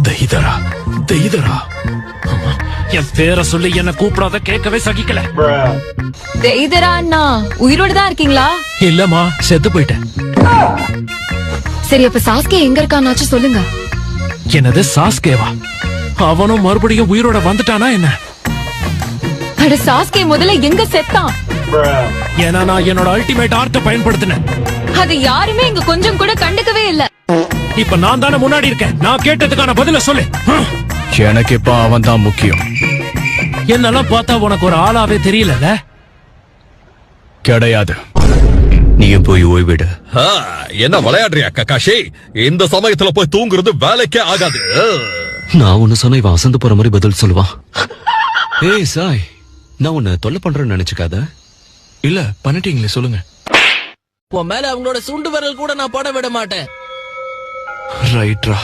தெய்தரா தெய்தரா என் பேரை சொல்லி என்ன கூப்பிடாத, கேட்கவே சகிக்கல. தெய்தரா அண்ணா உயிரோட தான் இருக்கீங்களா? இல்லம்மா, செத்து போயிட்டேன். சரி, அப்ப சாஸ்கே எங்க இருக்கானாச்சும் சொல்லுங்க. என்னது சாஸ்கேவா? அவனும் மறுபடியும் உயிரோட வந்துட்டானா என்ன? அட, சாஸ்கே முதல்ல எங்க செத்தான்? ஏன்னா நான் என்னோட அல்டிமேட் ஆர்ட்ட பயன்படுத்தினேன். அது யாருமே இங்க கொஞ்சம் கூட கண்டுக்கவே இல்ல. இப்ப நான் தானே முன்னாடி இருக்கேன். நான் கேட்டதுக்கான பதில சொல்லு. எனக்கு இப்ப அவன் தான் முக்கியம். என்னெல்லாம் பார்த்தா உனக்கு ஒரு ஆளாவே தெரியல. கிடையாது. நீயும் போய் ஓய்விடு. என்ன விளையாடுறியா ககாஷி? இந்த சமயத்துல போய் தூங்குறது வேலைக்கே ஆகாது. நான் ஒண்ணு சொன்ன இவன் அசந்து போற மாதிரி பதில் சொல்லுவான். ஏய் சாய், நான் உன்னை தொல்லை பண்றேன்னு நினைச்சுக்காத. இல்ல, பண்ணிட்டீங்களே, சொல்லுங்க. உன் மேல அவங்களோட சுண்டு விரல் கூட நான் பட விட மாட்டேன். ரைட்ரா.